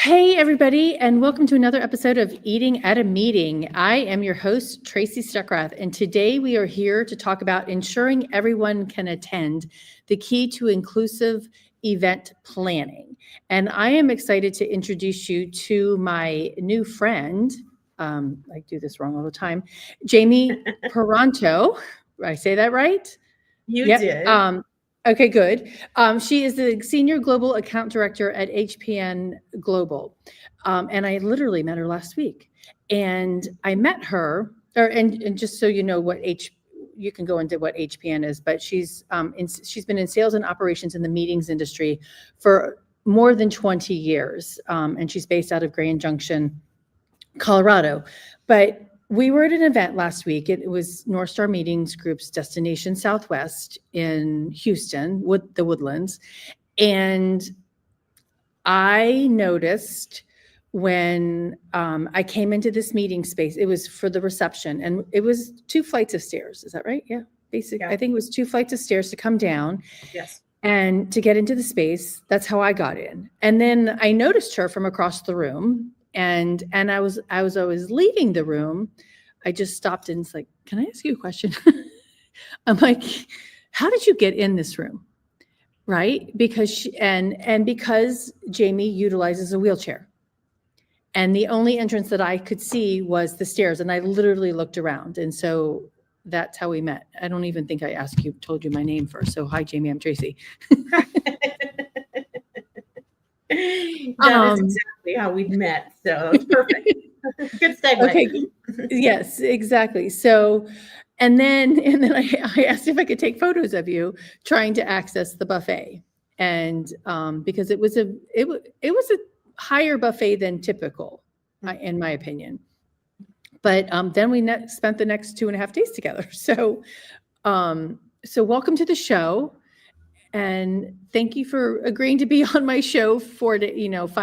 Hey, everybody, and welcome to another episode of Eating at a Meeting. I am your host, Tracy Stuckrath, and today we are here to talk about ensuring everyone can attend, the key to inclusive event planning. And I am excited to introduce you to my new friend. I do this wrong all the time, Jami Paronto. Did I say that right? You Yep. did. Okay, good. She is the Senior Global Account Director at HPN Global. And I literally met her last week. And I met her, and just so you know you can go into what HPN is, but she's been in sales and operations in the meetings industry for more than 20 years. And she's based out of Grand Junction, Colorado. But we were at an event last week. It was North Star Meetings Group's Destination Southwest in Houston, the Woodlands. And I noticed when I came into this meeting space, it was for the reception, and it was 2 flights of stairs. Is that right? Yeah. Basically, Yeah. I think it was 2 flights of stairs to come down. Yes. And to get into the space. That's how I got in. And then I noticed her from across the room. And I was always leaving the room. I just stopped and it's like, can I ask you a question? I'm like, how did you get in this room? Right? Because because Jami utilizes a wheelchair. And the only entrance that I could see was the stairs. And I literally looked around. And so that's how we met. I don't even think I told you my name first. So hi, Jami, I'm Tracy. That is exactly how we met. So it's perfect. Good segue. Okay. Yes, exactly. So, and then I asked if I could take photos of you trying to access the buffet, and because it was a higher buffet than typical, in my opinion. But then we spent the next 2.5 days together. So, so welcome to the show. And thank you for agreeing to be on my show 5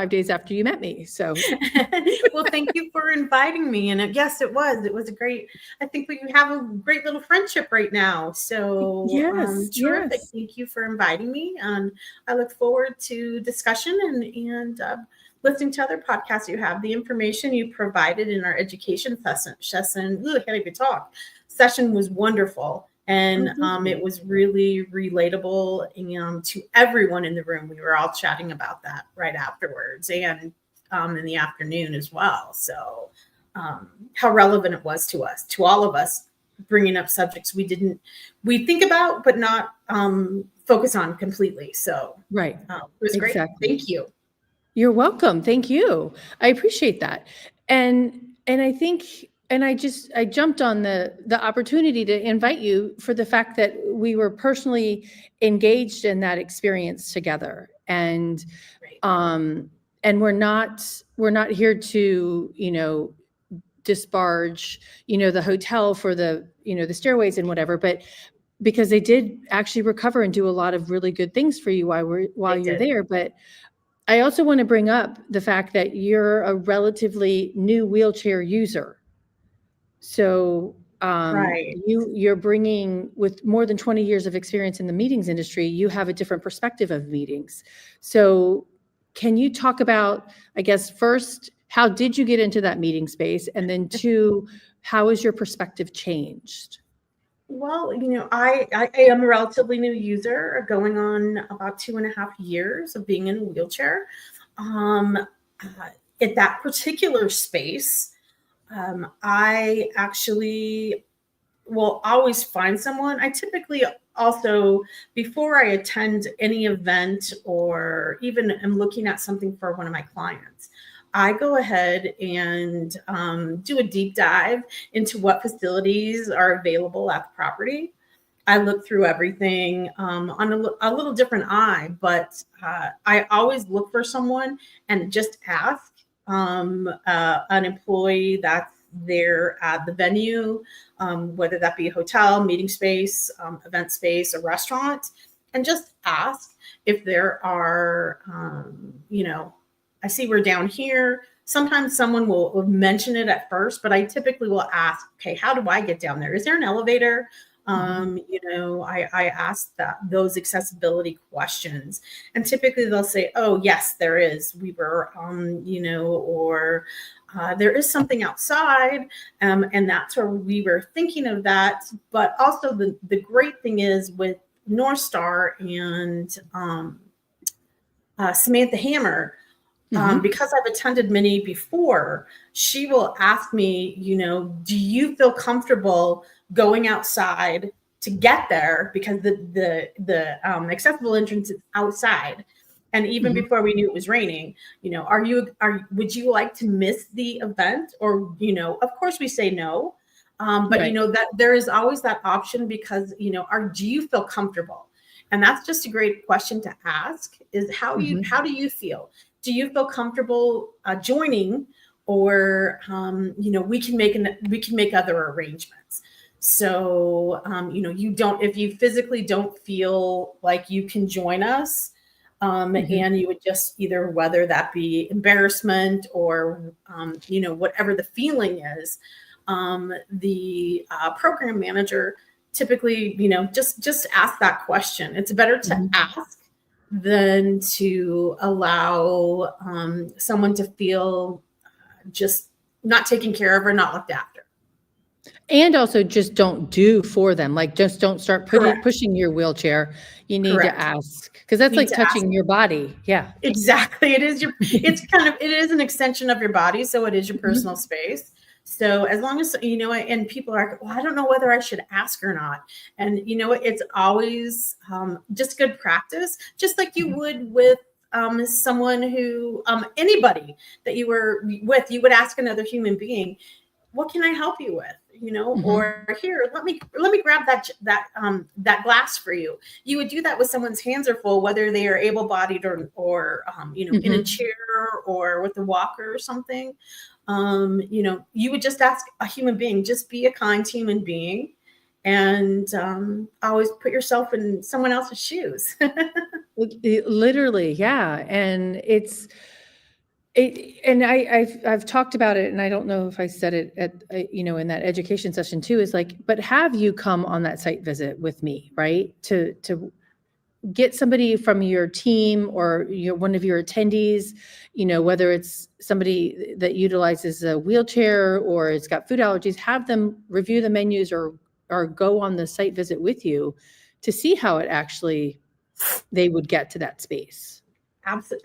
days after you met me. So, well, thank you for inviting me. And yes, it was a great, I think we have a great little friendship right now. So yes, terrific. yes. Thank you for inviting me. And I look forward to discussion and listening to other podcasts you have. The information you provided in our education session was wonderful. And it was really relatable to everyone in the room. We were all chatting about that right afterwards and in the afternoon as well. So how relevant it was to us, to all of us, bringing up subjects we think about, but not focus on completely. So Right. It was great. Exactly. Thank you. You're welcome. Thank you. I appreciate that. And I think, and I jumped on the opportunity to invite you for the fact that we were personally engaged in that experience together. And, and we're not here to, disparage, the hotel for the, the stairways and whatever, but because they did actually recover and do a lot of really good things for you while you're there. But I also want to bring up the fact that you're a relatively new wheelchair user. So you're bringing, with more than 20 years of experience in the meetings industry, you have a different perspective of meetings. So can you talk about, I guess, first, how did you get into that meeting space? And then 2, how has your perspective changed? Well, I am a relatively new user, going on about 2.5 years of being in a wheelchair. At that particular space, I actually will always find someone. I typically also, before I attend any event or even am looking at something for one of my clients, I go ahead and do a deep dive into what facilities are available at the property. I look through everything on a little different eye, but I always look for someone and just ask an employee that's there at the venue, whether that be a hotel, meeting space, event space, a restaurant, and just ask if there are, I see we're down here. Sometimes someone will mention it at first, but I typically will ask, okay, how do I get down there? Is there an elevator? I ask those accessibility questions, and typically they'll say, "Oh, yes, there is. We were, or there is something outside, and that's where we were thinking of that." But also, the great thing is with North Star and Samantha Hammer. Because I've attended many before, she will ask me, do you feel comfortable going outside to get there? Because the accessible entrance is outside. And even before we knew it was raining, would you like to miss the event? Or, of course we say no. But Right. that there is always that option because, do you feel comfortable? And that's just a great question to ask, is how do you feel? Do you feel comfortable joining, or we can make other arrangements? So if you physically don't feel like you can join us, and you would just either, whether that be embarrassment or whatever the feeling is, the program manager typically just ask that question. It's better to ask than to allow someone to feel just not taken care of or not looked after. And also just don't do for them. Like, just don't start Correct. pushing your wheelchair. You need Correct. to ask, because that's like touching your body. Yeah. Exactly. It is it is an extension of your body. So it is your personal space. So as long as, and people are, well, I don't know whether I should ask or not. And it's always just good practice, just like you would with someone who, anybody that you were with, you would ask another human being, what can I help you with? Or here, let me grab that glass for you. You would do that with someone's hands are full, whether they are able-bodied or in a chair or with a walker or something. You would just ask a human being, just be a kind human being, and always put yourself in someone else's shoes. Literally, yeah. And I've talked about it, and I don't know if I said it at, in that education session too, is like, but have you come on that site visit with me, right? To get somebody from your team or one of your attendees, whether it's somebody that utilizes a wheelchair or it's got food allergies, have them review the menus or go on the site visit with you to see how it actually, they would get to that space.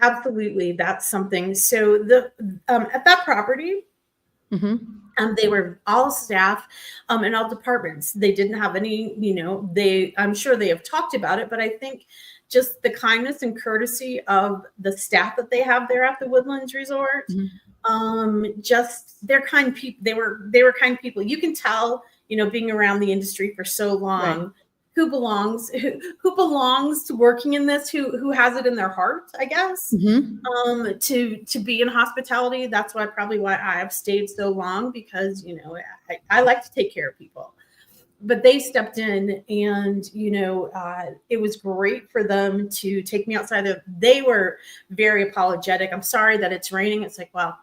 Absolutely. That's something. So at that property, they were all staff in all departments. They didn't have any, I'm sure they have talked about it, but I think just the kindness and courtesy of the staff that they have there at the Woodlands Resort, just they're kind people. They were kind people. You can tell, being around the industry for so long, right, who belongs to working in this, who has it in their heart, I guess, to be in hospitality. That's probably why I have stayed so long, because, I like to take care of people. But they stepped in, and, it was great for them to take me outside they were very apologetic. I'm sorry that it's raining. It's like, well,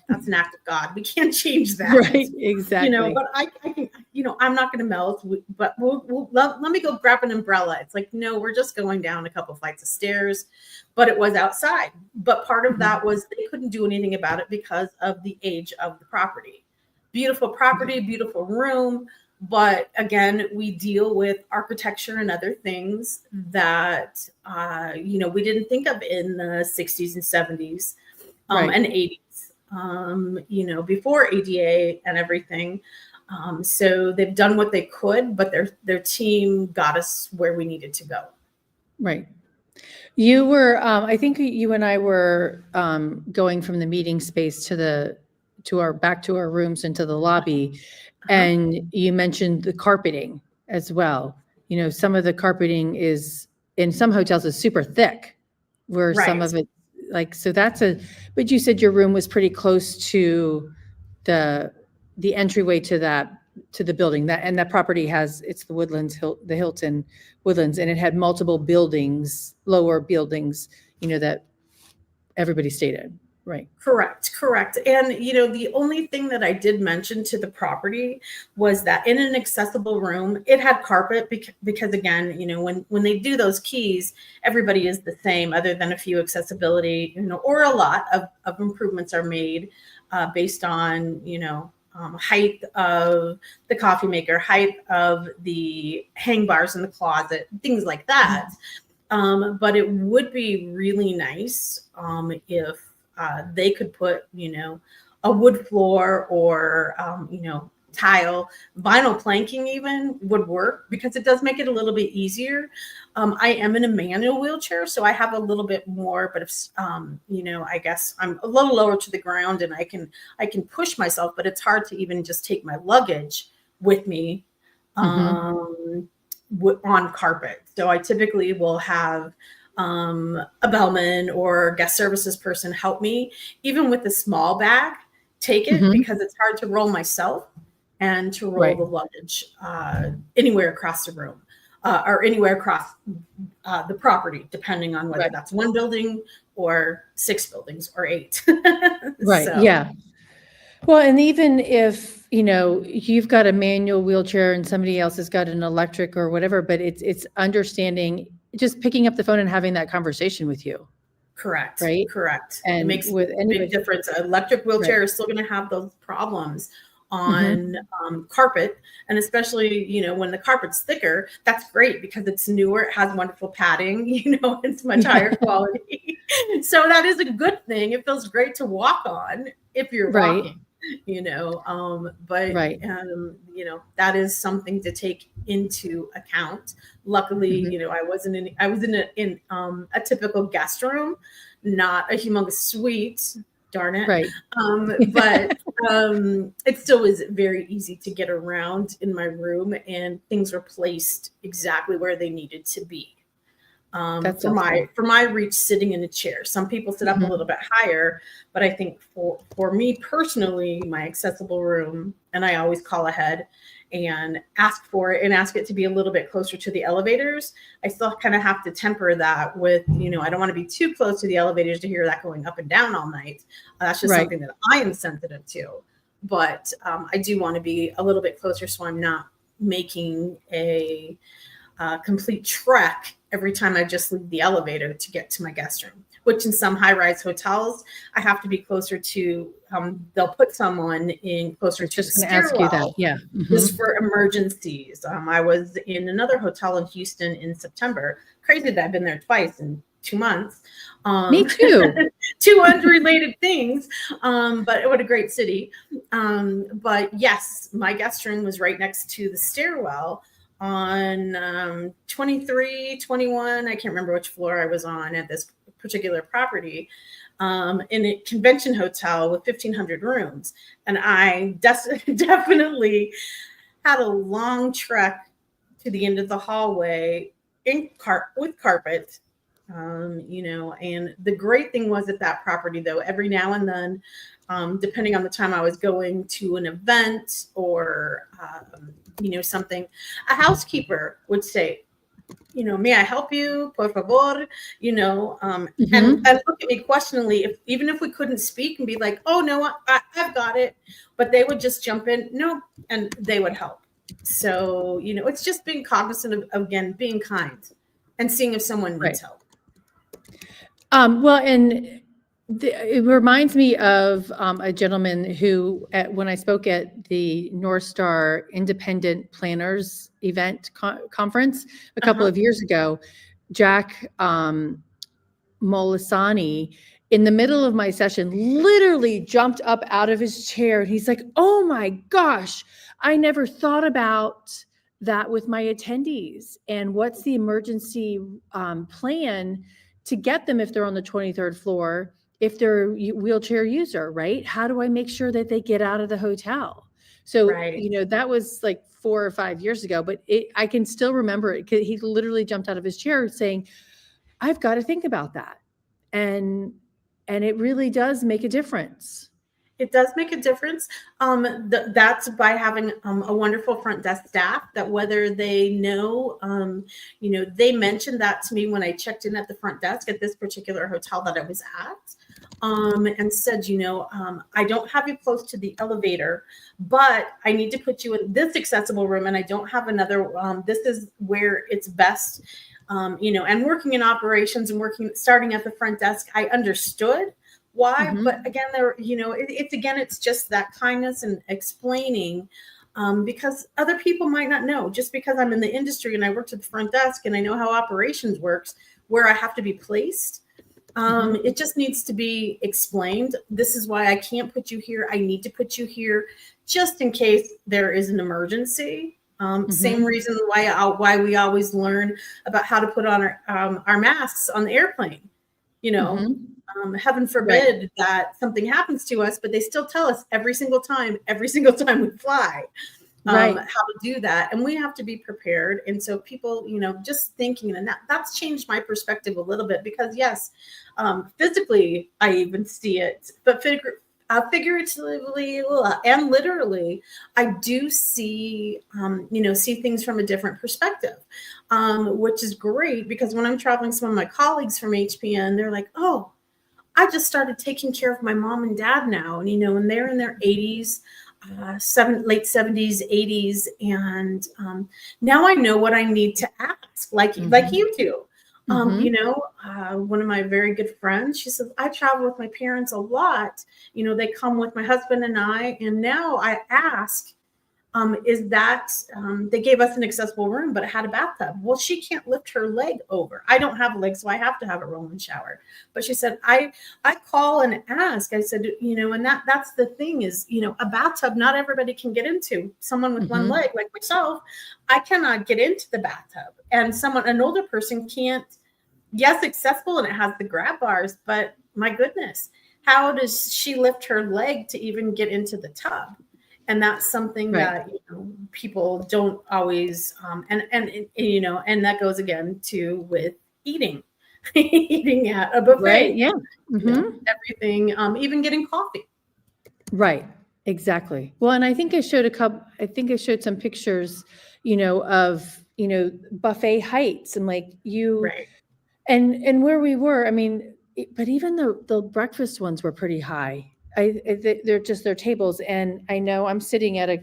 that's an act of God. We can't change that. Right. Exactly. But I can, I'm not going to melt, but let me go grab an umbrella. It's like, no, we're just going down a couple flights of stairs, but it was outside. But part of that was they couldn't do anything about it because of the age of the property. Beautiful property, beautiful room. But again, we deal with architecture and other things that, we didn't think of in the 60s and 70s and 80s, before ADA and everything. So they've done what they could, but their team got us where we needed to go. Right. You were, I think you and I were going from the meeting space back to our rooms into the lobby. And you mentioned the carpeting as well. Some of the carpeting is in some hotels is super thick, where some of it, but you said your room was pretty close to the entryway to the building, and that property it's the Woodlands, the Hilton Woodlands, and it had multiple buildings, lower buildings, that everybody stayed in. Right. Correct. And, the only thing that I did mention to the property was that in an accessible room, it had carpet because again, when they do those keys, everybody is the same other than a few accessibility, or a lot of improvements are made based on, height of the coffee maker, height of the hang bars in the closet, things like that. But it would be really nice if they could put, a wood floor or, tile, vinyl planking even would work because it does make it a little bit easier. I am in a manual wheelchair, so I have a little bit more, but if, I guess I'm a little lower to the ground and I can push myself, but it's hard to even just take my luggage with me. On carpet. So I typically will have a bellman or guest services person help me, even with the small bag, take it because it's hard to roll myself and to roll the luggage anywhere across the room or anywhere across the property, depending on whether that's one building or 6 buildings or 8. Right. So. Yeah. Well, and even if, you've got a manual wheelchair and somebody else has got an electric or whatever, but it's understanding, just picking up the phone and having that conversation with you. Correct. Right. And it makes a big difference. An electric wheelchair is still going to have those problems on carpet. And especially, when the carpet's thicker, that's great because it's newer. It has wonderful padding, it's much higher quality. So that is a good thing. It feels great to walk on if you're walking. That is something to take into account. Luckily, I was in a typical guest room, not a humongous suite, darn it. Right. But it still was very easy to get around in my room and things were placed exactly where they needed to be. For my reach sitting in a chair. Some people sit up a little bit higher, but I think for me personally, my accessible room, and I always call ahead and ask for it and ask it to be a little bit closer to the elevators. I still kind of have to temper that with, I don't want to be too close to the elevators to hear that going up and down all night. That's just something that I am sensitive to. But I do want to be a little bit closer so I'm not making a complete trek every time I just leave the elevator to get to my guest room, which in some high-rise hotels, I have to be closer to, they'll put someone in closer to the stairwell. Just for emergencies. I was in another hotel in Houston in September. Crazy that I've been there twice in 2 months. Me too. 2 unrelated things, but what a great city. But yes, my guest room was right next to the stairwell on 23, 21. I can't remember which floor I was on at this particular property, in a convention hotel with 1,500 rooms. And I definitely had a long trek to the end of the hallway with carpet. And the great thing was at that property, though, every now and then, depending on the time I was going to an event or, something, a housekeeper would say, may I help you? Por favor, and look at me questioningly, even if we couldn't speak and be like, oh, no, I've got it. But they would just jump in, no, and they would help. So, it's just being cognizant of, again, being kind and seeing if someone needs help. Well, and it reminds me of a gentleman who, when I spoke at the North Star Independent Planners event conference a couple of years ago, Jack Molisani, in the middle of my session, literally jumped up out of his chair. And he's like, oh my gosh, I never thought about that with my attendees. And what's the emergency plan to get them if they're on the 23rd floor, if they're a wheelchair user, right? How do I make sure that they get out of the hotel? So, that was like 4 or 5 years ago, but I can still remember it because he literally jumped out of his chair saying, I've got to think about that. And it really does make a difference. It does make a difference. That's by having a wonderful front desk staff that whether they know, they mentioned that to me when I checked in at the front desk at this particular hotel that I was at. and said, I don't have you close to the elevator, but I need to put you in this accessible room, and I don't have another. This is where it's best. And working in operations and starting at the front desk, I understood why. Mhm. But again, it's just that kindness and explaining, because other people might not know. Just because I'm in the industry and I worked at the front desk and I know how operations works, where I have to be placed. It just needs to be explained. This is why I can't put you here. I need to put you here just in case there is an emergency. Same reason why we always learn about how to put on our masks on the airplane. Heaven forbid that something happens to us, but they still tell us every single time we fly. How to do that, and we have to be prepared. And so people, just thinking, and that's changed my perspective a little bit, because yes, physically I even see it, but figuratively and literally, I do see see things from a different perspective, which is great, because when I'm traveling, some of my colleagues from HPN, they're like, oh, I just started taking care of my mom and dad now, and they're in their 80s. Late 70s, 80s, and now I know what I need to ask, like you do. One of my very good friends, she says, I travel with my parents a lot. They come with my husband and I, and now I ask, is that they gave us an accessible room, but it had a bathtub. Well, she can't lift her leg over. I don't have a leg, so I have to have a roll-in shower. But she said, I call and ask. I said, and that's the thing is, a bathtub, not everybody can get into. Someone with one leg, like myself, I cannot get into the bathtub. And an older person can't. Yes, accessible, and it has the grab bars, but my goodness, how does she lift her leg to even get into the tub? And that's something that people don't always, and that goes again to with eating, eating at a buffet, Right. Yeah. Everything, even getting coffee. Right. Exactly. Well, and I think I showed some pictures, of, buffet heights, and like Right. and where we were. I mean, but even the breakfast ones were pretty high. They're just their tables, and I know I'm sitting at a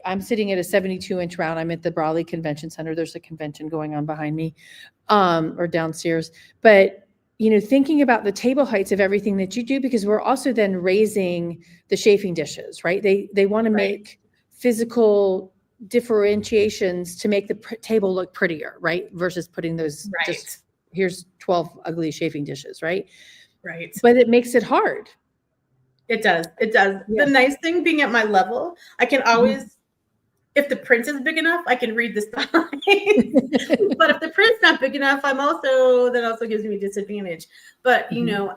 72-inch round. I'm at the Brawley Convention Center. There's a convention going on behind me, or downstairs. But thinking about the table heights of everything that you do, because we're also then raising the chafing dishes, right? They want to make physical differentiations to make the table look prettier, right? Versus putting those just, here's 12 ugly chafing dishes, right? Right. But it makes it hard. It does. Yeah. The nice thing being at my level, I can always, if the print is big enough, I can read the sign. But if the print's not big enough, that also gives me a disadvantage. But,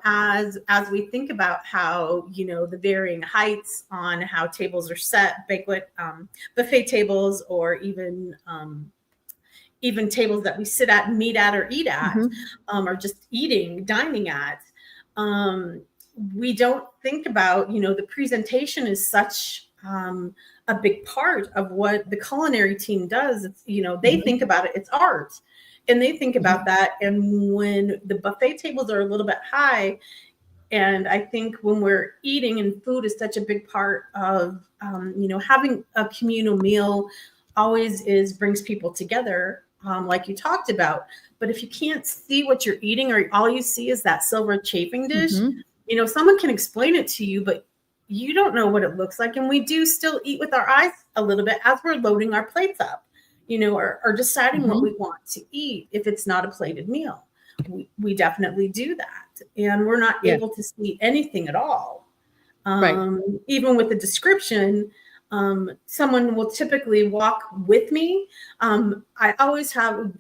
as we think about how, the varying heights on how tables are set, buffet tables, or even tables that we sit at, meet at, or eat at, or just dining at, we don't think about, the presentation is such a big part of what the culinary team does. It's, they think about it, it's art, and they think about that. And when the buffet tables are a little bit high, and I think when we're eating, and food is such a big part of, having a communal meal always brings people together, like you talked about. But if you can't see what you're eating, or all you see is that silver chafing dish, someone can explain it to you, but you don't know what it looks like. And we do still eat with our eyes a little bit as we're loading our plates up, or deciding what we want to eat. If it's not a plated meal, we definitely do that. And we're not able to see anything at all. Even with the description, someone will typically walk with me. I always have,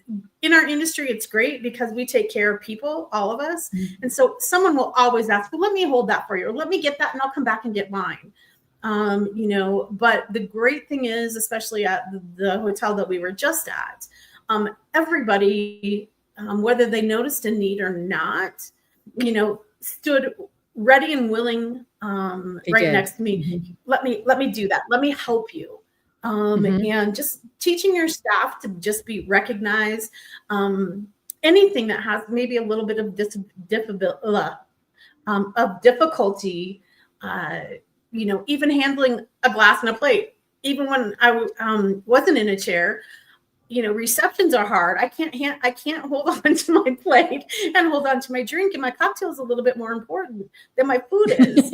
in our industry, it's great because we take care of people, all of us. And so someone will always ask, well, let me hold that for you, or let me get that and I'll come back and get mine. But the great thing is, especially at the hotel that we were just at, everybody, whether they noticed a need or not, stood ready and willing, next to me. Let me do that. Let me help you. And just teaching your staff to just be recognized. Anything that has maybe a little bit of of difficulty, even handling a glass and a plate. Even when I wasn't in a chair, receptions are hard. I can't hold on to my plate and hold on to my drink, and my cocktail is a little bit more important than my food is.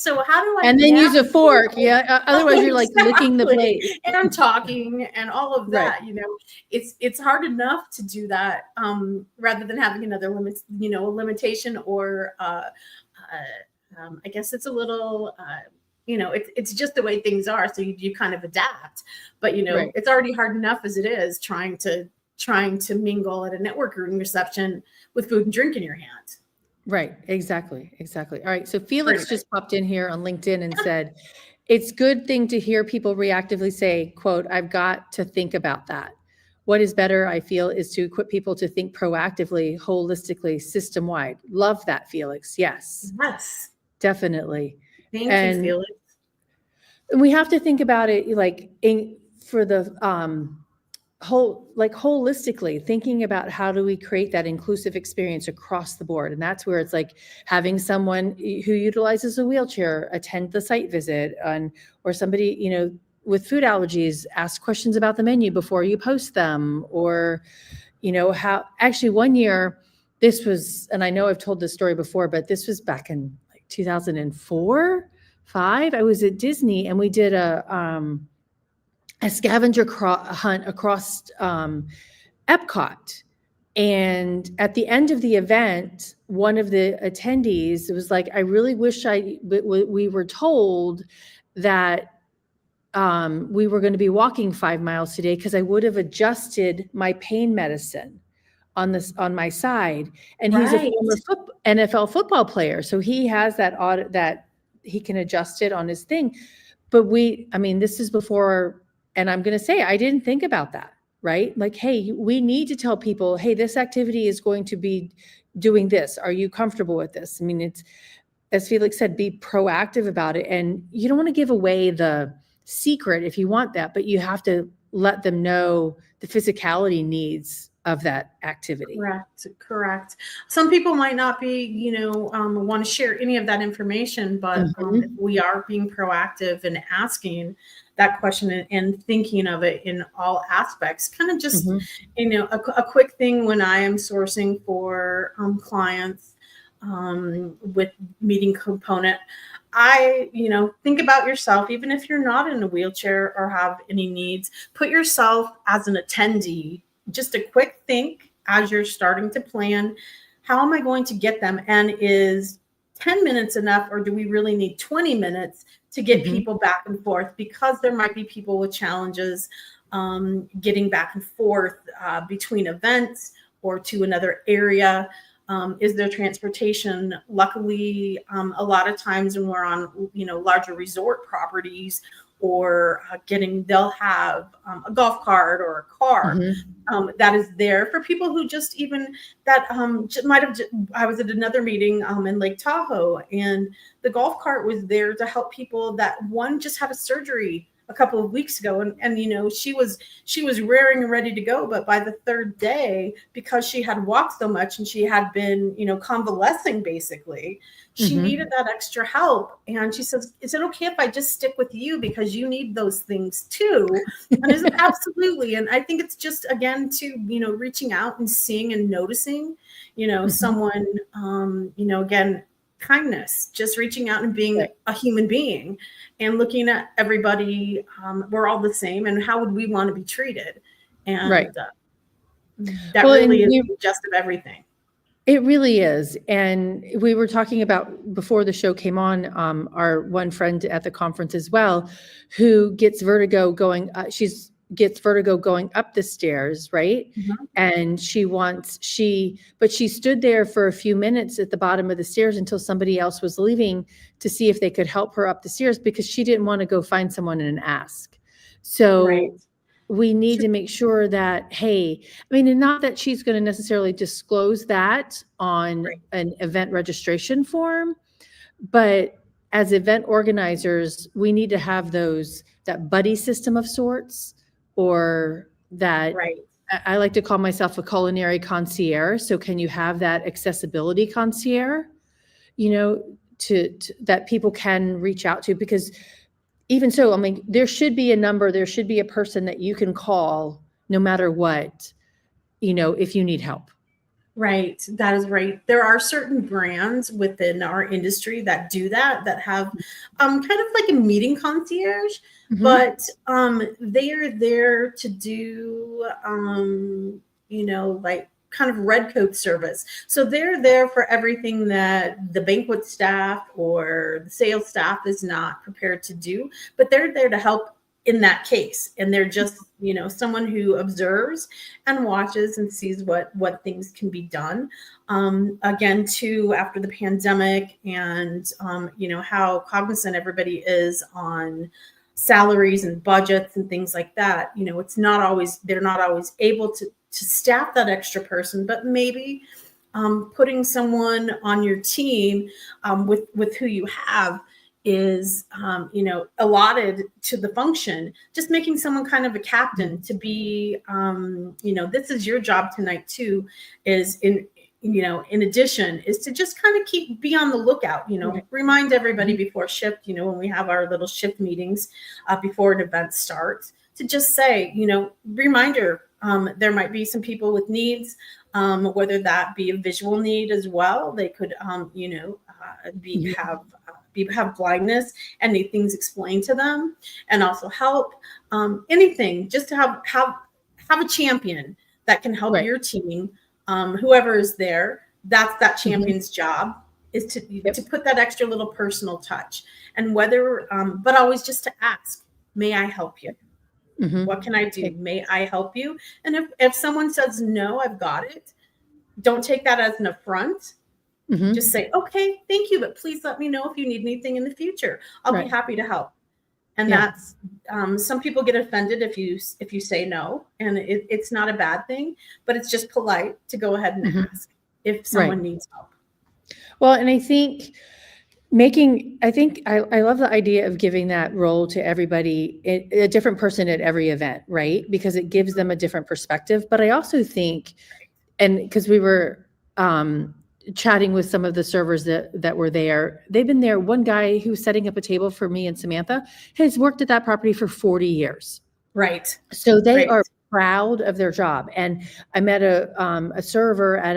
So how do I? And then use a fork. Yeah. Otherwise, you're like licking the plate. And I'm talking and all of that. Right. It's hard enough to do that rather than having another a limitation or I guess it's a little. It's just the way things are. So you kind of adapt, but Right. it's already hard enough as it is trying to mingle at a networking reception with food and drink in your hand. Right. Exactly. All right. So Felix just popped in here on LinkedIn and said, it's good thing to hear people reactively say, quote, I've got to think about that. What is better, I feel, is to equip people to think proactively, holistically, system-wide. Love that, Felix. Yes. Yes. Definitely. Thank you, Felix. And we have to think about it for the holistically, thinking about how do we create that inclusive experience across the board. And that's where it's like having someone who utilizes a wheelchair attend the site visit, or somebody, with food allergies, ask questions about the menu before you post them, or, how actually one year this was, and I know I've told this story before, but this was back in 2004, 5. I was at Disney and we did a scavenger hunt across Epcot. And at the end of the event, one of the attendees was like, I really wish we were told that we were going to be walking 5 miles today, because I would have adjusted my pain medicine on my side. And he's a former NFL football player. So he has that audit that he can adjust it on his thing. But this is before, and I'm going to say, I didn't think about that, right? Like, hey, we need to tell people, hey, this activity is going to be doing this. Are you comfortable with this? It's, as Felix said, be proactive about it. And you don't want to give away the secret if you want that, but you have to let them know the physicality needs of that activity. Correct. Some people might not be, want to share any of that information, but if we are being proactive and asking that question and thinking of it in all aspects, kind of just, a quick thing when I am sourcing for clients with meeting component, I, think about yourself, even if you're not in a wheelchair or have any needs, put yourself as an attendee. Just a quick think as you're starting to plan, how am I going to get them? And is 10 minutes enough, or do we really need 20 minutes to get people back and forth? Because there might be people with challenges getting back and forth between events or to another area. Is there transportation? Luckily, a lot of times when we're on, larger resort properties, or they'll have a golf cart or a car that is there for people who just I was at another meeting in Lake Tahoe, and the golf cart was there to help people that one just had a surgery a couple of weeks ago, and she was raring and ready to go, but by the third day, because she had walked so much and she had been convalescing, basically, she needed that extra help. And she says, is it okay if I just stick with you because you need those things too? And is it absolutely? And I think it's just, again, to reaching out and seeing and noticing someone, again, kindness, just reaching out and being a human being and looking at everybody. We're all the same, and how would we want to be treated? And that really is the gist of everything. It really is. And we were talking about, before the show came on, our one friend at the conference as well, who gets vertigo going, gets vertigo going up the stairs, right? And but she stood there for a few minutes at the bottom of the stairs until somebody else was leaving to see if they could help her up the stairs, because she didn't want to go find someone and ask. So we need to make sure that, hey, and not that she's going to necessarily disclose that on an event registration form, but as event organizers, we need to have that buddy system of sorts, or that I like to call myself a culinary concierge. So can you have that accessibility concierge, to that people can reach out to? Because even so, I mean, there should be a number, there should be a person that you can call no matter what, if you need help. Right. That is right. There are certain brands within our industry that do that have kind of like a meeting concierge, but they are there to do like kind of red coat service. So they're there for everything that the banquet staff or the sales staff is not prepared to do, but they're there to help in that case. And they're just, someone who observes and watches and sees what things can be done. Again, too, after the pandemic and, how cognizant everybody is on salaries and budgets and things like that, they're not always able to staff that extra person, but maybe putting someone on your team with who you have is allotted to the function, just making someone kind of a captain to be this is your job tonight too, is in addition is to just kind of be on the lookout, remind everybody before shift, when we have our little shift meetings before an event starts, to just say, reminder, there might be some people with needs, whether that be a visual need as well. They could have blindness and need things explained to them, and also help, anything, just to have a champion that can help your team, whoever is there. That's that champion's job, is to put that extra little personal touch, and whether but always just to ask, may I help you? What can I do? May I help you? And if someone says no, I've got it, don't take that as an affront. Just say, okay, thank you, but please let me know if you need anything in the future. I'll be happy to help. And that's some people get offended if you say no, and it's not a bad thing, but it's just polite to go ahead and ask if someone needs help. Well, and I think I love the idea of giving that role to everybody, a different person at every event, right? Because it gives them a different perspective. But I also think, and because we were chatting with some of the servers that were there, they've been there. One guy who's setting up a table for me and Samantha has worked at that property for 40 years. Right. So they are proud of their job. And I met a server at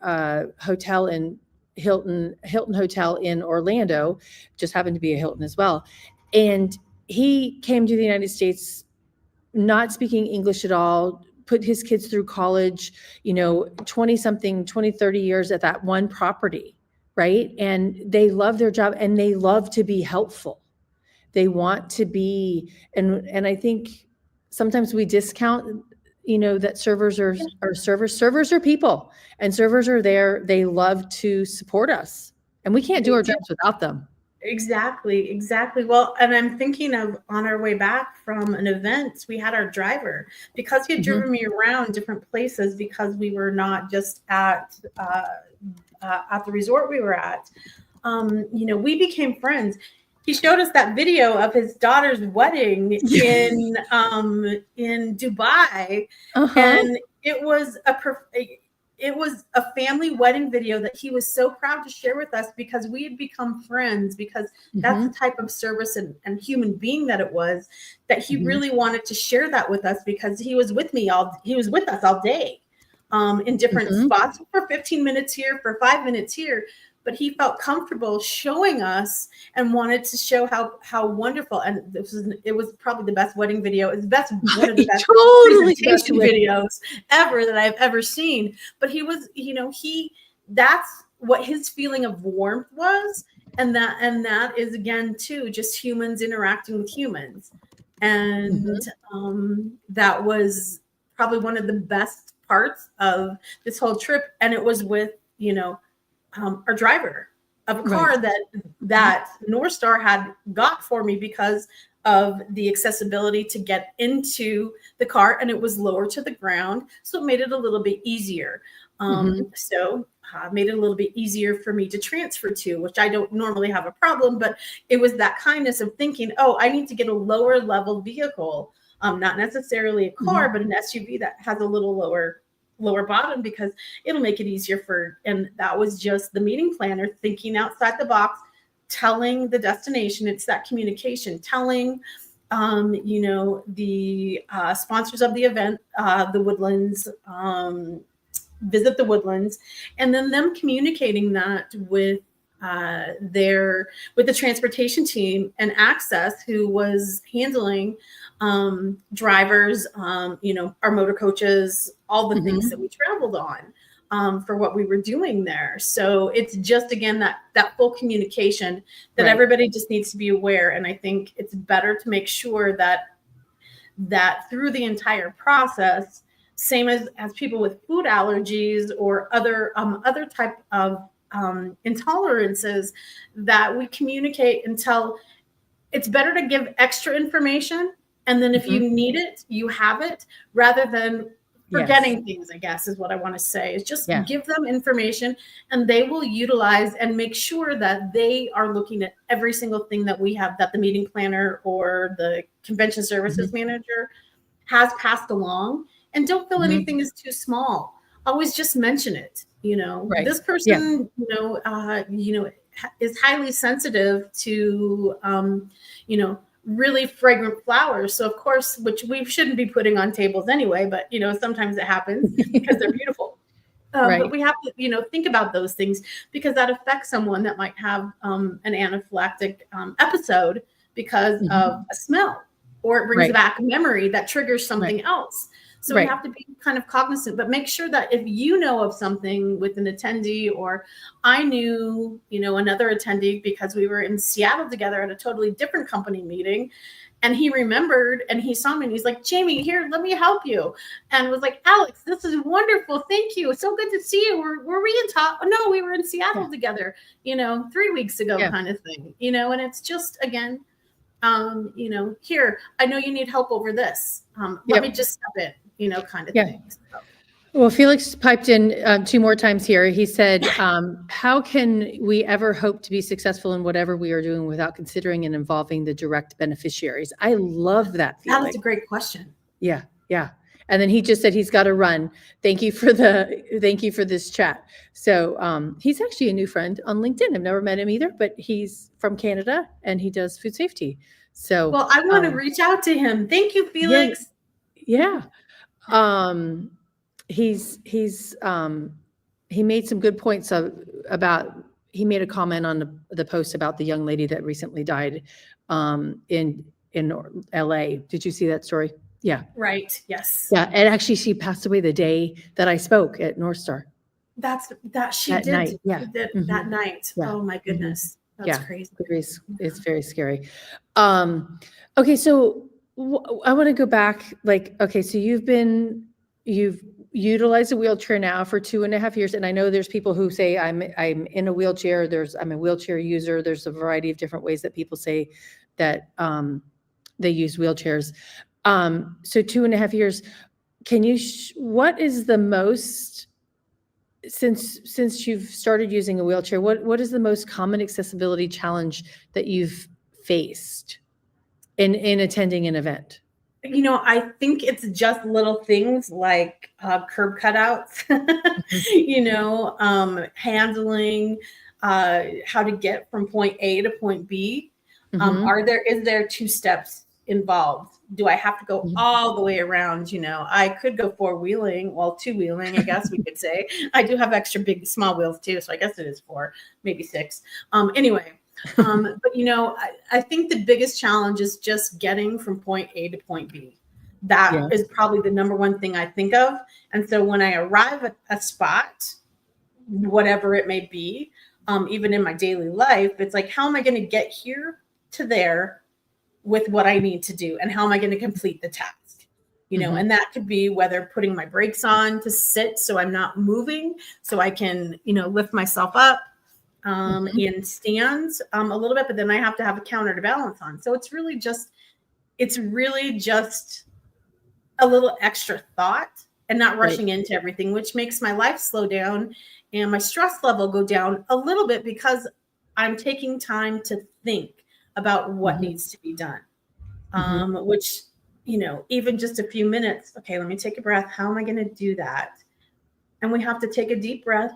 a hotel in Hilton Hotel in Orlando, just happened to be a Hilton as well. And he came to the United States not speaking English at all, put his kids through college, 30 years at that one property, right? And they love their job and they love to be helpful. They want to be, and I think sometimes we discount, that servers are servers. Servers are people, and servers are there. They love to support us, and we can't do our jobs without them. Exactly. Well, and I'm thinking of, on our way back from an event, we had our driver, because he had driven me around different places, because we were not just at the resort we were at. We became friends. He showed us that video of his daughter's wedding in Dubai, and it was a family wedding video that he was so proud to share with us, because we had become friends, because that's the type of service and human being that it was, that he really wanted to share that with us, because he was with us all day, in different spots, for 15 minutes here, for 5 minutes here. But he felt comfortable showing us and wanted to show how wonderful. And it was probably the best wedding video. It's one of the best presentation videos ever that I've ever seen. But he was, that's what his feeling of warmth was. And that is, again, too, just humans interacting with humans. And that was probably one of the best parts of this whole trip. And it was with, our driver of a car that North Star had got for me, because of the accessibility to get into the car, and it was lower to the ground, so it made it a little bit easier. Made it a little bit easier for me to transfer to, which I don't normally have a problem, but it was that kindness of thinking, oh, I need to get a lower level vehicle not necessarily a car, but an SUV that has a little lower bottom, because it'll make it easier and that was just the meeting planner thinking outside the box, telling the destination. It's that communication, telling the sponsors of the event, the Woodlands, visit the Woodlands, and then them communicating that with the transportation team and Access, who was handling drivers, our motor coaches, all the things that we traveled on for what we were doing there. So it's just, again, that full communication that everybody just needs to be aware. And I think it's better to make sure that through the entire process, same as people with food allergies or other type of intolerances, that we communicate until it's better to give extra information. And then if you need it, you have it, rather than forgetting things, I guess, is what I want to say, is just give them information, and they will utilize and make sure that they are looking at every single thing that we have, that the meeting planner or the convention services manager has passed along. And don't feel anything is too small. Always just mention it. This person, is highly sensitive to, really fragrant flowers. So of course, which we shouldn't be putting on tables anyway, but sometimes it happens because they're beautiful. But we have to, think about those things, because that affects someone that might have an anaphylactic episode because of a smell, or it brings back a memory that triggers something else. So we have to be kind of cognizant, but make sure that if you know of something with an attendee, or I knew, another attendee because we were in Seattle together at a totally different company meeting, and he remembered and he saw me and he's like, Jami, here, let me help you. And was like, Alex, this is wonderful. Thank you. So good to see you. Were we in top? No, we were in Seattle together, 3 weeks ago kind of thing, and it's just, again, here, I know you need help over this. Let me just step in. Kind of thing. So. Well, Felix piped in 2 more times here. He said, how can we ever hope to be successful in whatever we are doing without considering and involving the direct beneficiaries? I love that feeling. That was a great question. Yeah. And then he just said he's got to run. Thank you for this chat. So he's actually a new friend on LinkedIn. I've never met him either, but he's from Canada and he does food safety. So well, I want to reach out to him. Thank you, Felix. Yeah. He made some good points he made a comment on the post about the young lady that recently died in LA. Did you see that story? Yeah. Right. Yes. Yeah. And actually she passed away the day that I spoke at North Star. She did. Night. Yeah. She did that night. Yeah. Oh my goodness. That's crazy. It's very scary. Okay. So I want to go back, so you've utilized a wheelchair now for 2.5 years. And I know there's people who say I'm in a wheelchair. I'm a wheelchair user. There's a variety of different ways that people say that they use wheelchairs. So 2.5 years, can you, what is the most, since you've started using a wheelchair, what is the most common accessibility challenge that you've faced in attending an event? I think it's just little things like curb cutouts, handling, how to get from point A to point B. Is there 2 steps involved? Do I have to go all the way around? I could go 4-wheeling, 2-wheeling, I guess we could say. I do have extra big, small wheels too. So I guess it is 4, maybe 6. Anyway. But I think the biggest challenge is just getting from point A to point B. That is probably the number one thing I think of. And so when I arrive at a spot, whatever it may be, even in my daily life, it's like, how am I going to get here to there with what I need to do? And how am I going to complete the task? And that could be whether putting my brakes on to sit so I'm not moving, so I can, lift myself up. And stands a little bit, but then I have to have a counter to balance on. So it's really just a little extra thought and not rushing into everything, which makes my life slow down and my stress level go down a little bit, because I'm taking time to think about what needs to be done, which, even just a few minutes. Okay, let me take a breath. How am I going to do that? And we have to take a deep breath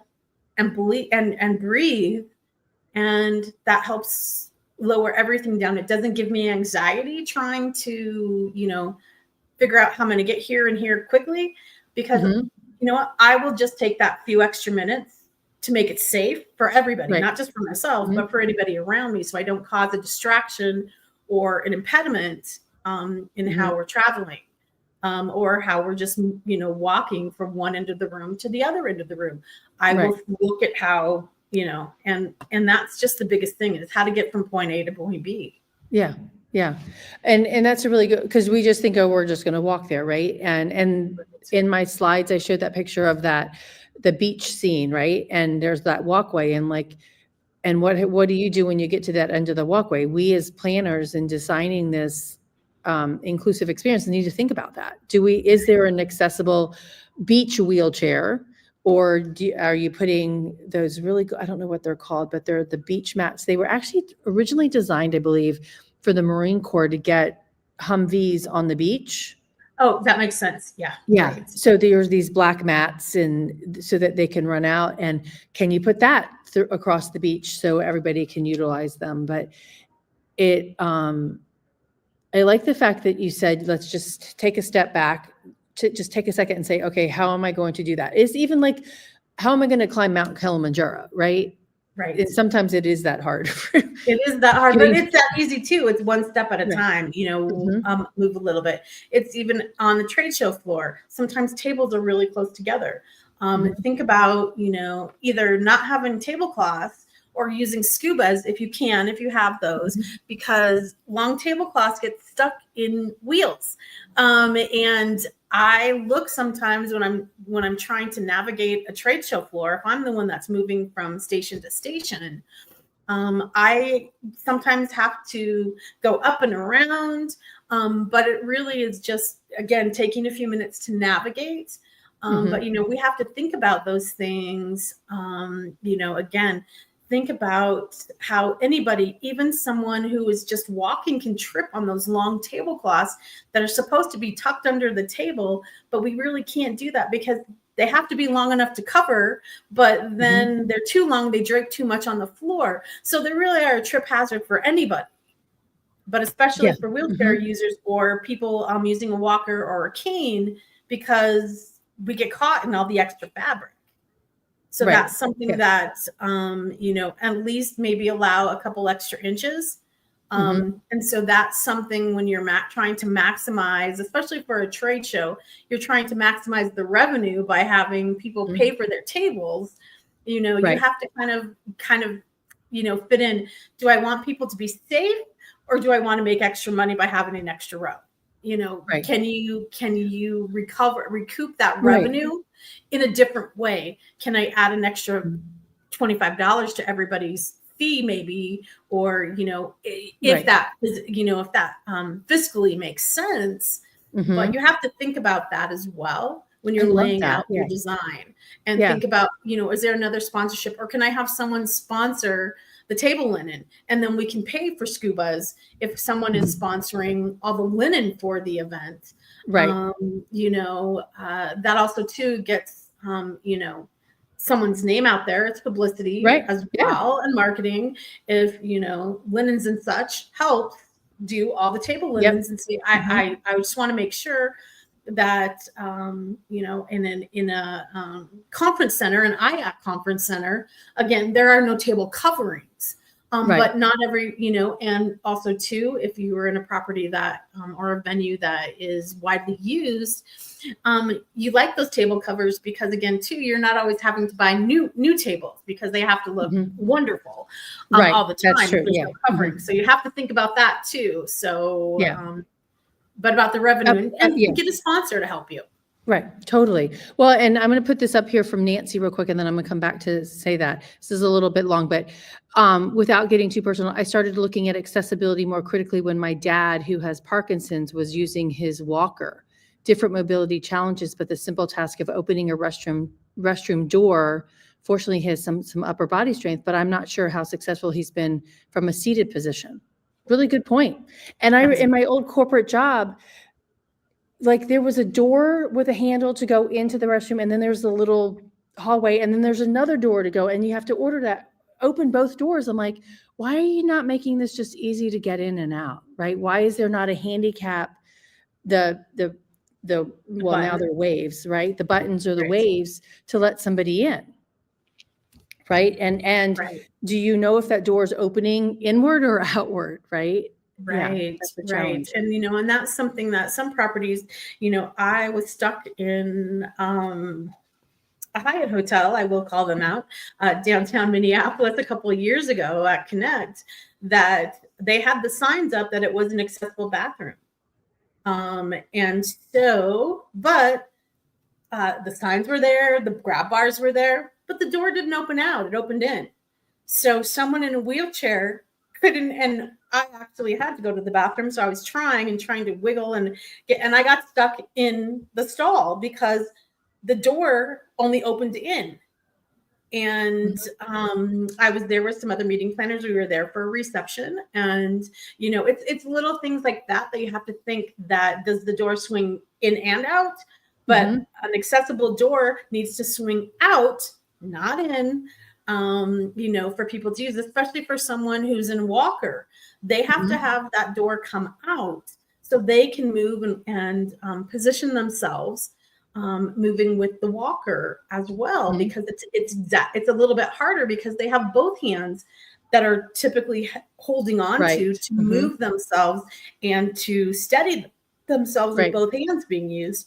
and breathe, and that helps lower everything down. It doesn't give me anxiety trying to, figure out how I'm going to get here and here quickly, because Mhm. you know what? I will just take that few extra minutes to make it safe for everybody, Right. not just for myself, Mhm. but for anybody around me, so I don't cause a distraction or an impediment in Mhm. how we're traveling, or how we're just, walking from one end of the room to the other end of the room. I Right. will look at how, and that's just the biggest thing, is how to get from point A to point B. Yeah. Yeah. And that's a really good, because we just think, oh, we're just going to walk there. Right. And in my slides, I showed that picture of the beach scene. Right. And there's that walkway, and and what do you do when you get to that end of the walkway? We as planners in designing this inclusive experience need to think about that. Is there an accessible beach wheelchair, or are you putting those really, I don't know what they're called, but they're the beach mats. They were actually originally designed, I believe, for the Marine Corps to get Humvees on the beach. Oh, that makes sense. Yeah. Yeah. Right. So there's these black mats, and so that they can run out, and can you put that across the beach so everybody can utilize them? But I like the fact that you said, let's just take a step back, to just take a second and say, okay, how am I going to do that? It's even like, how am I going to climb Mount Kilimanjaro? Right. Right. And sometimes it is that hard. It is that hard, but Getting- it's that easy too. It's one step at a Right. time, Mhm. move a little bit. It's even on the trade show floor. Sometimes tables are really close together. Mhm. Think about, either not having tablecloths or using scubas if you have those, Mhm. because long tablecloths get stuck in wheels. And I look sometimes when I'm trying to navigate a trade show floor, if I'm the one that's moving from station to station, I sometimes have to go up and around, but it really is just, again, taking a few minutes to navigate. But, Mhm. we have to think about those things. Again, think about how anybody, even someone who is just walking, can trip on those long tablecloths that are supposed to be tucked under the table, but we really can't do that because they have to be long enough to cover, but then Mhm. they're too long, they drape too much on the floor. So they really are a trip hazard for anybody, but especially Yeah. for wheelchair Mhm. users or people using a walker or a cane, because we get caught in all the extra fabric. So Right. that's something Yeah. that, at least maybe allow a couple extra inches. Mhm. And so that's something when you're trying to maximize, especially for a trade show, you're trying to maximize the revenue by having people Mhm. pay for their tables. You Right. have to kind of, fit in. Do I want people to be safe, or do I want to make extra money by having an extra row? Right. Can you recoup that Right. revenue in a different way? Can I add an extra Mhm. $25 to everybody's fee, maybe, or if Right. that is, if that fiscally makes sense. But you Mhm. have to think about that as well when I you're love laying that. out Yeah. your design, and Yeah. think about, is there another sponsorship, or can I have someone sponsor the table linen, and then we can pay for scubas if someone is Mhm. sponsoring all the linen for the event. Right. That also too gets, someone's name out there. It's publicity Right. as Yeah. well, and marketing. If linens and such help do all the table Yep. linens, and see, Mhm. I just want to make sure that, in a conference center, an IAC conference center, again, there are no table coverings. Right. But not every, and also too, if you were in a property that, or a venue that is widely used, you like those table covers, because again, too, you're not always having to buy new tables, because they have to look Mhm. wonderful Right. all the That's time if true. there's Yeah. no covering. Mhm. So you have to think about that too. So, Yeah. but about the revenue, Yeah. and get a sponsor to help you. Right, totally. Well, and I'm going to put this up here from Nancy real quick, and then I'm going to come back to say that. This is a little bit long, but without getting too personal, I started looking at accessibility more critically when my dad, who has Parkinson's, was using his walker. Different mobility challenges, but the simple task of opening a restroom door, fortunately, he has some upper body strength, but I'm not sure how successful he's been from a seated position. Really good point. And That's in my old corporate job, like there was a door with a handle to go into the restroom, and then there's a little hallway, and then there's another door to go, and you have to open both doors. I'm like, why are you not making this just easy to get in and out, right? Why is there not a handicap, well, now button. they're waves, right? The buttons or the Right. waves to let somebody in, right? And Right. do you know if that door is opening inward or outward, right? Yeah, Right, that's a right. challenge. And and that's something that some properties, I was stuck in a Hyatt hotel, I will call them out, downtown Minneapolis a couple of years ago at Connect, that they had the signs up that it was an accessible bathroom. And so, but the signs were there, the grab bars were there, but the door didn't open out, it opened in. So someone in a wheelchair couldn't, and I actually had to go to the bathroom. So I was trying to wiggle and I got stuck in the stall because the door only opened in. And I was there with some other meeting planners. We were there for a reception, and it's little things like that you have to think, that does the door swing in and out? But an accessible door needs to swing out, not in. For people to use, especially for someone who's in a walker, they have to have that door come out so they can move and position themselves, moving with the walker as well, because it's a little bit harder because they have both hands that are typically holding on to move themselves and to steady themselves with both hands being used.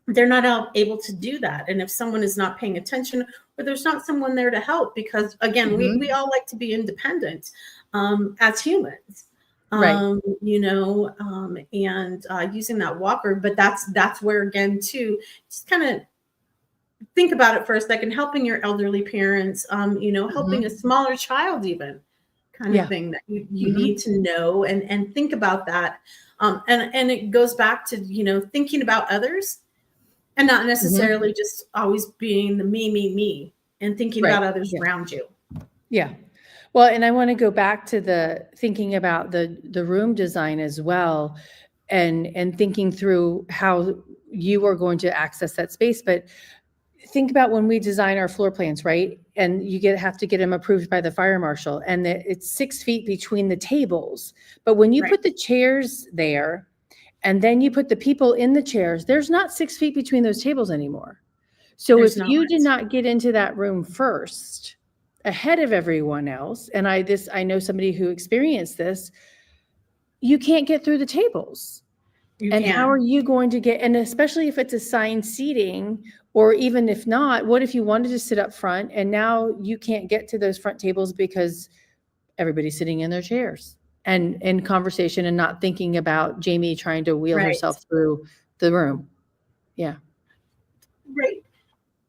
They're not able to do that. And if someone is not paying attention, or there's not someone there to help, because again, we all like to be independent as humans. And using that walker, but that's where, again, too, just kind of think about it for a second, helping your elderly parents, helping a smaller child, even kind of thing that you need to know and think about that. And it goes back to, thinking about others and not necessarily just always being the me, and thinking about others around you. Yeah. Well, and I want to go back to the thinking about the room design as well, and thinking through how you are going to access that space. But think about when we design our floor plans, right? And you have to get them approved by the fire marshal, and it's 6 feet between the tables. But when you put the chairs there, and then you put the people in the chairs, there's not 6 feet between those tables anymore. So if you did not get into that room first, ahead of everyone else, and I know somebody who experienced this, you can't get through the tables. How are you going to get, and especially if it's assigned seating, or even if not, what if you wanted to sit up front and now you can't get to those front tables because everybody's sitting in their chairs and in conversation and not thinking about Jami trying to wheel herself through the room. Yeah. Right.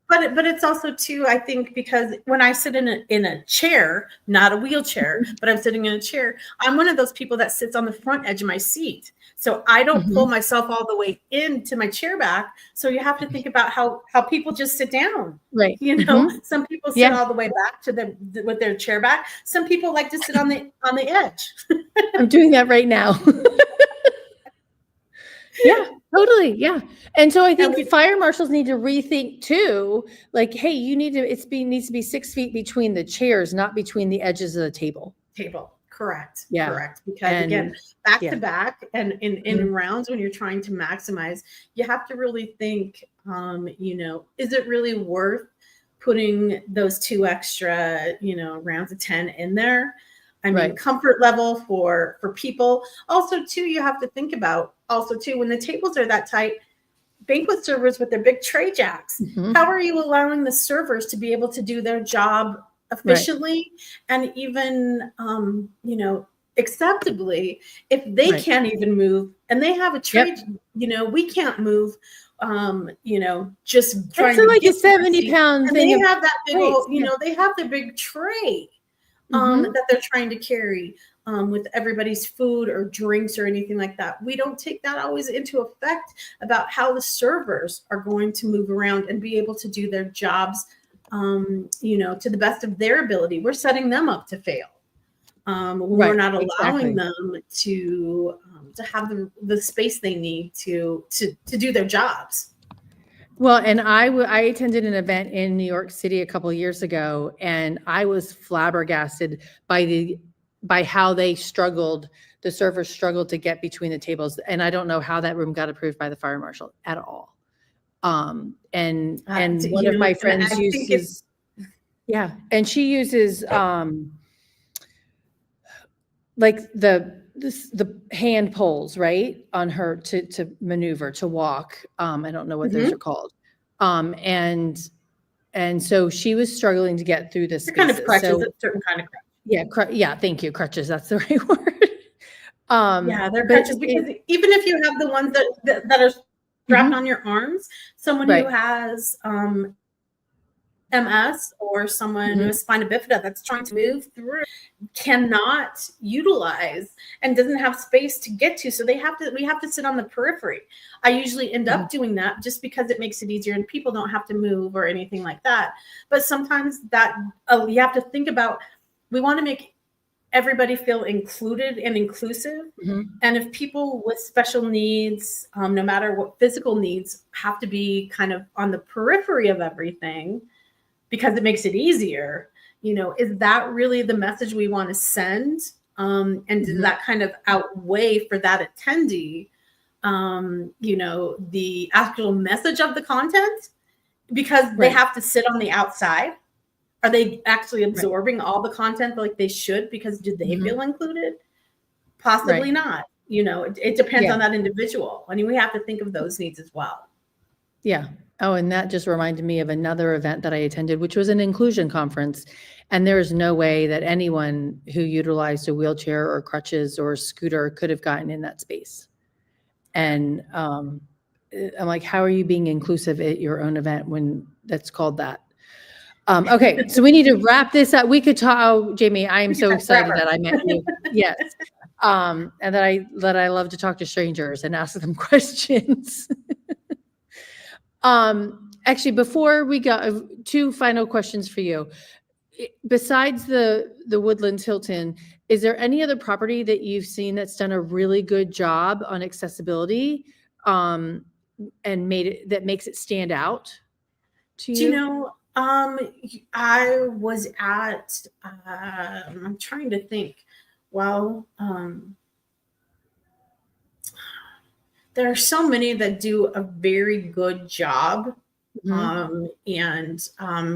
But it's also too, I think, because when I sit in a chair, not a wheelchair, but I'm sitting in a chair, I'm one of those people that sits on the front edge of my seat. So I don't pull myself all the way into my chair back. So you have to think about how people just sit down. Right. Some people sit all the way back with their chair back. Some people like to sit on the edge. I'm doing that right now. Yeah, totally. Yeah. And so I think fire marshals need to rethink too, like, hey, needs to be 6 feet between the chairs, not between the edges of the table. Correct. Yeah. Correct. Because again, back to back and in rounds, when you're trying to maximize, you have to really think, is it really worth putting those 2 extra, rounds of 10 in there? I mean, comfort level for people. Also, too, you have to think about when the tables are that tight, banquet servers with their big tray jacks, how are you allowing the servers to be able to do their job efficiently and even, acceptably, if they can't even move and they have a tray, we can't move, just trying to like get a 70-pound thing. They have that big old, they have the big tray that they're trying to carry with everybody's food or drinks or anything like that. We don't take that always into effect about how the servers are going to move around and be able to do their jobs, to the best of their ability. We're setting them up to fail. when Right, we're not allowing exactly. them to have the space they need to do their jobs. Well, and I attended an event in New York City a couple of years ago, and I was flabbergasted by how they struggled. The servers struggled to get between the tables, and I don't know how that room got approved by the fire marshal at all. And one of my And I friends think it's uses, yeah, and she uses like the hand poles, right, on her to maneuver, to walk. I don't know what those are called. And so she was struggling to get through the they're kind of spaces. crutches, So a certain kind of crutch. yeah, thank you, crutches. That's the right word. Yeah, they're But crutches because even if you have the ones that are strapped on your arms, someone who right. has MS or someone who has spina bifida that's trying to move through cannot utilize and doesn't have space to get to. So we have to sit on the periphery. I usually end up doing that just because it makes it easier and people don't have to move or anything like that. But sometimes that you have to think about, we want to make everybody feel included and inclusive. And if people with special needs, no matter what physical needs, have to be kind of on the periphery of everything, because it makes it easier, is that really the message we want to send? And does that kind of outweigh for that attendee, the actual message of the content? Because they have to sit on the outside. Are they actually absorbing all the content like they should? Because do they feel included? Possibly not. It depends on that individual. I mean, we have to think of those needs as well. Yeah. Oh, and that just reminded me of another event that I attended, which was an inclusion conference. And there is no way that anyone who utilized a wheelchair or crutches or scooter could have gotten in that space. And I'm like, how are you being inclusive at your own event when that's called that? Okay, so we need to wrap this up. We could talk, Jami, I am so excited that I met you. Yes. And that I love to talk to strangers and ask them questions. Actually, before we go, two final questions for you. Besides the Woodlands Hilton, is there any other property that you've seen that's done a really good job on accessibility, and that makes it stand out to you? I was at, I'm trying to think. Well, there are so many that do a very good job. And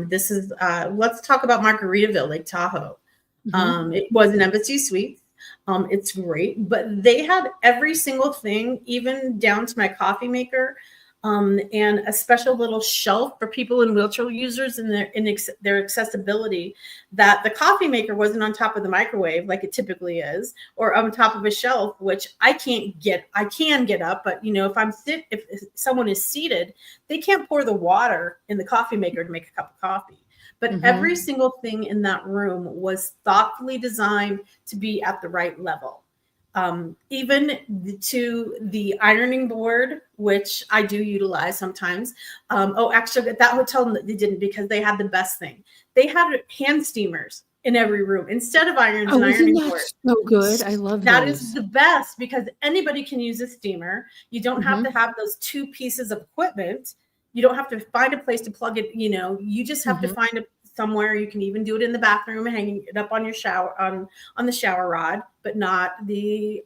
this is, let's talk about Margaritaville, Lake Tahoe. It was an Embassy Suites. It's great, but they had every single thing, even down to my coffee maker, and a special little shelf for people in wheelchair users and their accessibility, that the coffee maker wasn't on top of the microwave like it typically is, or on top of a shelf, which I can get up, but if someone is seated, they can't pour the water in the coffee maker to make a cup of coffee. But every single thing in that room was thoughtfully designed to be at the right level. Even to the ironing board, which I do utilize sometimes. Actually, at that hotel, they didn't, because they had the best thing. They had hand steamers in every room instead of irons and ironing boards. So good. I love that. those. Is the best, because anybody can use a steamer. You don't have to have those two pieces of equipment. You don't have to find a place to plug it. You just have to find somewhere. You can even do it in the bathroom, hanging it up on your shower, on the shower rod, but not the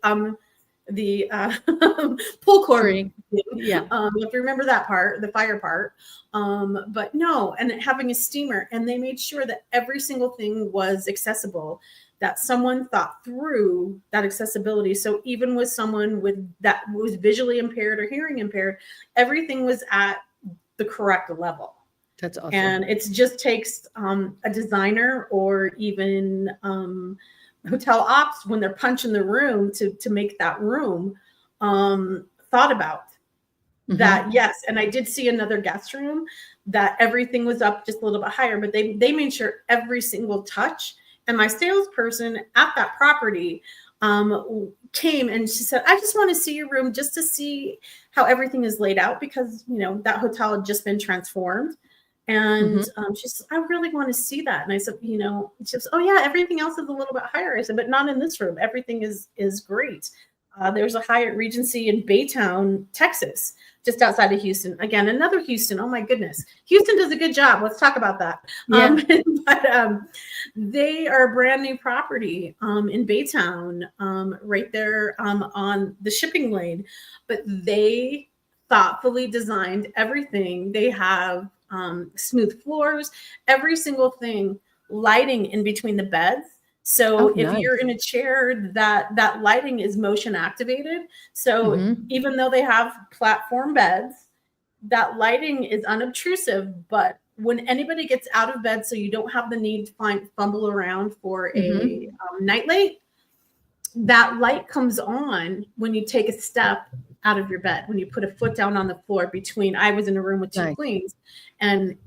pull cord. Yeah. You have to remember that part, the fire part. But no, and having a steamer, and they made sure that every single thing was accessible, that someone thought through that accessibility. So even with someone that was visually impaired or hearing impaired, everything was at the correct level. That's awesome. And it just takes a designer or even hotel ops, when they're punching the room to make that room, thought about that. Yes. And I did see another guest room that everything was up just a little bit higher, but they made sure every single touch. And my salesperson at that property came and she said, I just want to see your room just to see how everything is laid out, because that hotel had just been transformed. And Mhm. she says, I really want to see that. And I said, she says, oh yeah, everything else is a little bit higher. I said, but not in this room. Everything is great. There's a Hyatt Regency in Baytown, Texas, just outside of Houston. Again, another Houston. Oh my goodness. Houston does a good job. Let's talk about that. Yeah. But they are a brand new property in Baytown, right there on the shipping lane. But they thoughtfully designed everything. They have smooth floors, every single thing, lighting in between the beds. Oh, So if nice. you're in a chair, that lighting is motion activated. So Mhm. even though they have platform beds, that lighting is unobtrusive. But when anybody gets out of bed, so you don't have the need to fumble around for a Mhm. night light, that light comes on when you take a step out of your bed, when you put a foot down on the floor between. I was in a room with two Nice. queens, and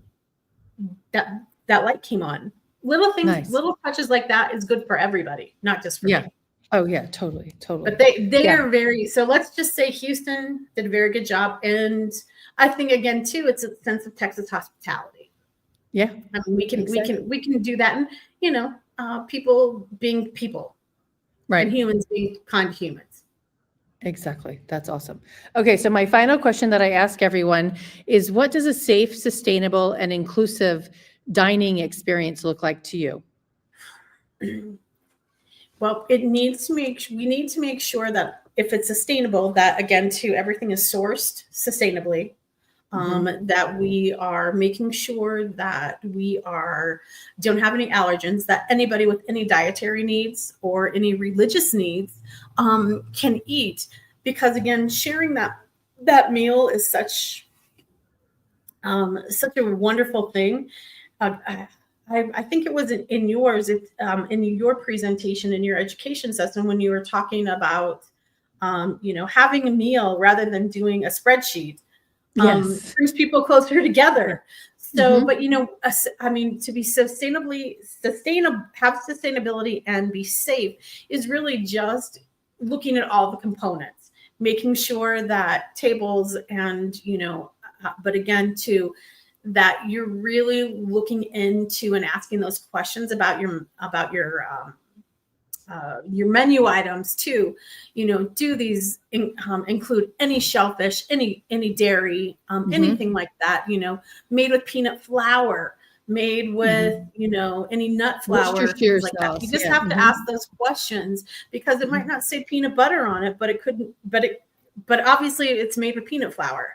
that light came on. Little things, Nice. little touches like that is good for everybody, not just for Yeah. me. Oh, yeah, totally, But totally. they Yeah. are very, so let's just say Houston did a very good job. And I think again too, it's a sense of Texas hospitality. Yeah. I mean, Exactly. we can do that. And people being people and Right. humans being kind humans. Exactly. That's awesome. Okay, so my final question that I ask everyone is, what does a safe, sustainable, and inclusive dining experience look like to you? Well, we need to make sure that if it's sustainable, that again, too, everything is sourced sustainably. Mhm. That we are making sure that we don't have any allergens, that anybody with any dietary needs or any religious needs can eat. Because again, sharing that meal is such a wonderful thing. I think it was in yours, in your presentation in your education session, when you were talking about, having a meal rather than doing a spreadsheet, Yes. brings people closer Yeah. together. So, Mhm. but I mean, to be have sustainability and be safe is really just looking at all the components, making sure that tables and, but again, too, that you're really looking into and asking those questions about your menu items too. Do these include any shellfish, any dairy, anything Mhm. like that, made with peanut flour, made with, Mhm. any nut flour, Worcestershire things like that. You sauce. just Yeah. have to ask Mhm. those questions, because it might Mhm. not say peanut butter on it, but it couldn't, but obviously it's made with peanut flour.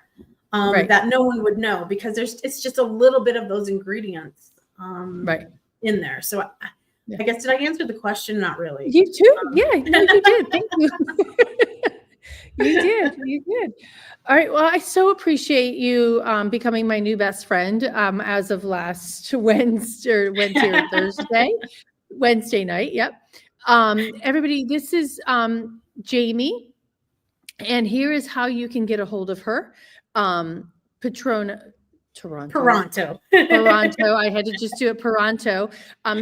Right. That no one would know, because it's just a little bit of those ingredients Right. in there. So Yeah. I guess, did I answer the question? Not really. You too? Yeah. No, you did. Thank you. You did. You did. All right. Well, I so appreciate you becoming my new best friend as of last Wednesday or Wednesday night. Yep. Everybody, this is Jamie, and here is how you can get a hold of her. Patrona, Toronto. Toronto. Paronto. I had to just do it Paronto.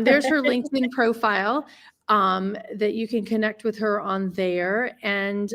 There's her LinkedIn profile that you can connect with her on there. And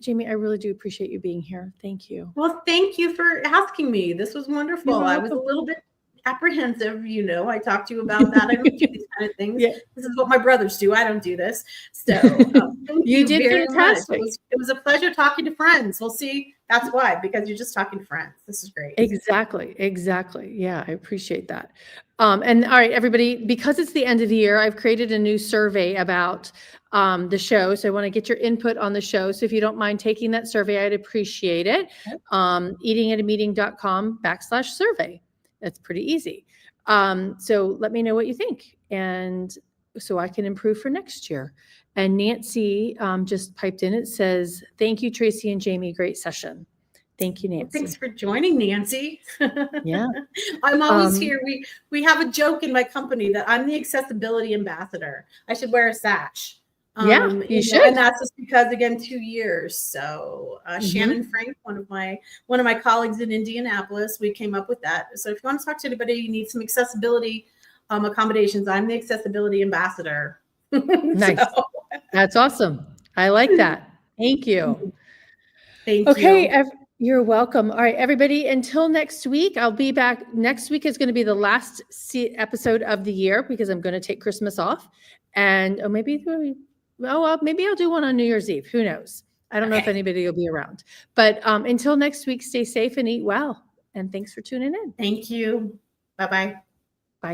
Jamie, I really do appreciate you being here. Thank you. Well, thank you for asking me. This was wonderful. You're I was a welcome. little bit apprehensive. I talked to you about that. I don't do these kind of things. Yeah, This is what my brothers do. I don't do this. So thank you you did very much. fantastic. It was a pleasure talking to friends. We'll see. That's why, because you're just talking to friends. This is great. Exactly, exactly. Yeah, I appreciate that. And all right, everybody, because it's the end of the year, I've created a new survey about the show. So I want to get your input on the show. So if you don't mind taking that survey, I'd appreciate it. eatingatameeting.com/survey. That's pretty easy. So let me know what you think, and so I can improve for next year. And Nancy just piped in. It says, "Thank you, Tracy and Jamie. Great session." Thank you, Well, thanks Nancy. for joining, Nancy. Yeah. I'm always Um, here. We have a joke in my company that I'm the accessibility ambassador. I should wear a sash. yeah, you should. And that's just because, again, 2 years. So Shannon Mhm. Frank, one of my colleagues in Indianapolis, we came up with that. So if you want to talk to anybody, you need some accessibility accommodations, I'm the accessibility ambassador. Nice. So That's awesome. I like that. Thank you. thank Okay, you. You're welcome. All right, everybody, until next week, I'll be back. Next week is going to be the last episode of the year because I'm going to take Christmas off. And maybe I'll do one on New Year's Eve. Who knows? I don't know if anybody will be around. But until next week, stay safe and eat well. And thanks for tuning in. Thank you. Bye-bye.